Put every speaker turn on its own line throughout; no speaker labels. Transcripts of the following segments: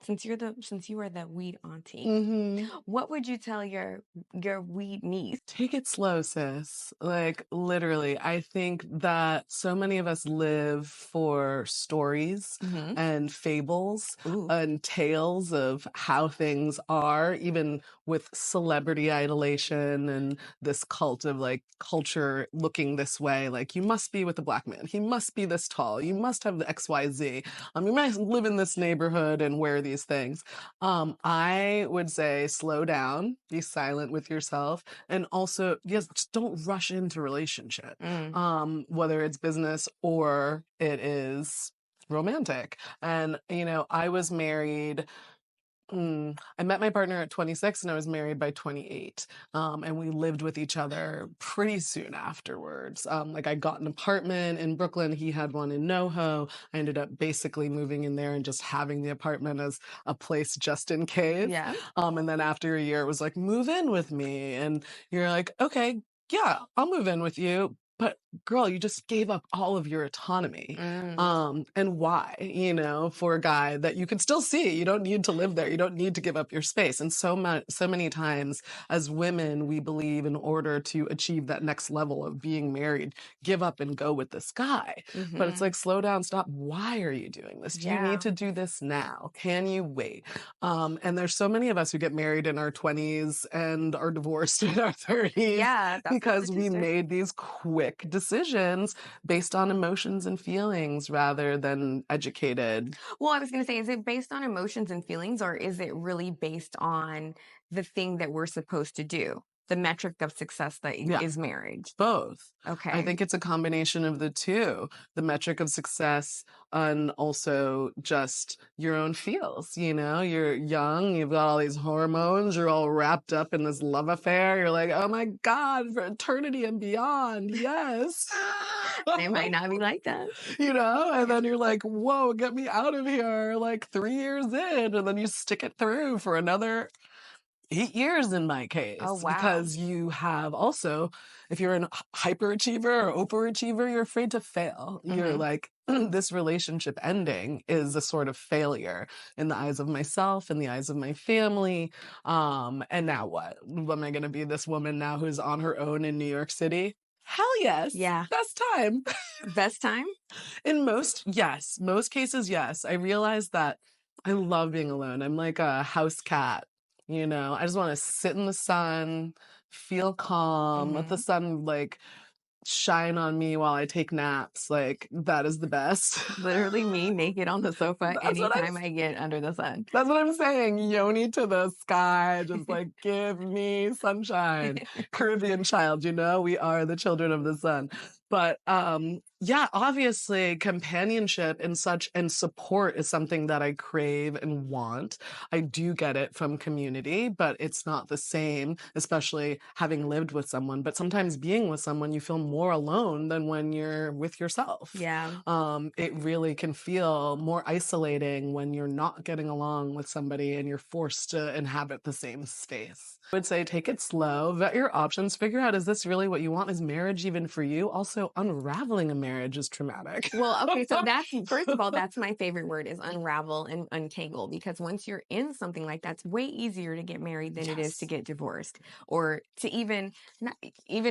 since you are the weed auntie,
Mm-hmm.
what would you tell your weed niece?
Take it slow, sis. Like, literally, I think that so many of us live for stories
Mm-hmm.
and fables
Ooh.
and tales of how things are, even with celebrity idolation and this cult of like culture looking this way. Like, you must be with a black man. He must be this tall. You must have the XYZ. You might live in this neighborhood and wear these things. I would say slow down, be silent with yourself, and also, yes, just don't rush into relationship, whether it's business or it is romantic. And, I was married. I met my partner at 26 and I was married by 28. And we lived with each other pretty soon afterwards. Like I got an apartment in Brooklyn. He had one in NoHo. I ended up basically moving in there and just having the apartment as a place just in case.
Yeah.
And then after a year, it was like, move in with me. And you're like, okay, yeah, I'll move in with you. But girl, you just gave up all of your autonomy. And why, for a guy that you can still see, you don't need to live there. You don't need to give up your space. And so many times as women, we believe in order to achieve that next level of being married, give up and go with this guy. But it's like, slow down, stop. Why are you doing this? Do you need to do this now? Can you wait? And there's so many of us who get married in our 20s and are divorced in our 30s.
Yeah,
because we made these quick decisions based on emotions and feelings rather than educated.
Well, I was going to say, is it based on emotions and feelings, or is it really based on the thing that we're supposed to do? The metric of success that is marriage?
Both.
Okay.
I think it's a combination of the two. The metric of success and also just your own feels. You're young, you've got all these hormones, you're all wrapped up in this love affair. You're like, oh my God, for eternity and beyond. Yes.
They might not be like that.
And then you're like, whoa, get me out of here. Like 3 years in, and then you stick it through for another 8 years in my case.
Oh, wow.
Because you have also, if you're a hyperachiever or overachiever, you're afraid to fail. You're like, this relationship ending is a sort of failure in the eyes of myself, in the eyes of my family. And now what? Am I going to be this woman now who's on her own in New York City? Hell yes.
Yeah.
Best time.
Best time?
In most cases, yes. I realize that I love being alone. I'm like a house cat. I just want to sit in the sun, feel calm, let the sun like shine on me while I take naps. Like that is the best.
Literally me naked on the sofa anytime I get under the sun.
That's what I'm saying. Yoni to the sky, just like give me sunshine. Caribbean child, we are the children of the sun. But yeah, obviously companionship and support is something that I crave and want. I do get it from community, but it's not the same, especially having lived with someone. But sometimes being with someone, you feel more alone than when you're with yourself.
Yeah.
It really can feel more isolating when you're not getting along with somebody and you're forced to inhabit the same space. I would say take it slow, vet your options, figure out, is this really what you want? Is marriage even for you? Also, unraveling a marriage is traumatic.
Well, okay, so first of all, that's my favorite word is unravel and untangle, because once you're in something like that, it's way easier to get married than it is to get divorced or to even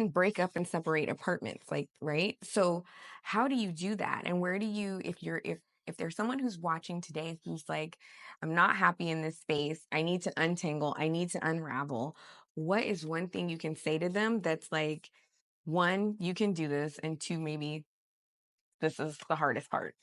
break up and separate apartments, like, right? So how do you do that? And where do you, if there's someone who's watching today who's like, I'm not happy in this space, I need to untangle, I need to unravel, what is one thing you can say to them that's like, one, you can do this, and two, maybe this is the hardest part?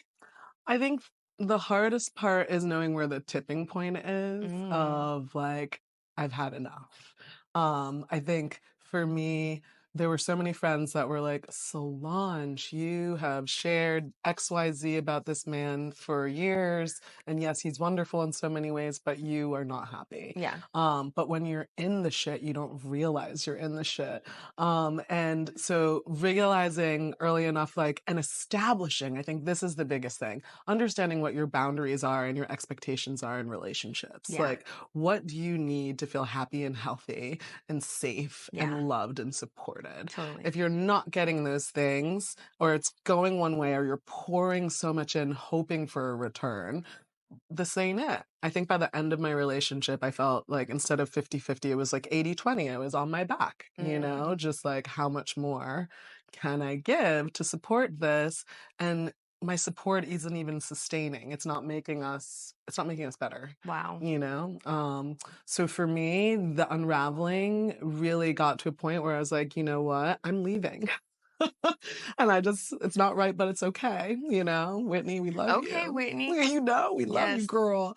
I think the hardest part is knowing where the tipping point is of like, I've had enough. I think for me, there were so many friends that were like, Solonje, you have shared XYZ about this man for years. And yes, he's wonderful in so many ways, but you are not happy.
Yeah.
But when you're in the shit, you don't realize you're in the shit. And so realizing early enough, like, and establishing, I think this is the biggest thing, understanding what your boundaries are and your expectations are in relationships.
Yeah.
Like, what do you need to feel happy and healthy and safe and loved and supported?
Totally.
If you're not getting those things, or it's going one way, or you're pouring so much in hoping for a return, this ain't it. I think by the end of my relationship, I felt like instead of 50-50, it was like 80-20. I was on my back, just like how much more can I give to support this? And my support isn't even sustaining. It's not making us better.
Wow.
So for me, the unraveling really got to a point where I was like, you know what? I'm leaving. And it's not right, but it's okay. Whitney, we love
Okay,
you.
Whitney.
We love you,
Yes.
girl.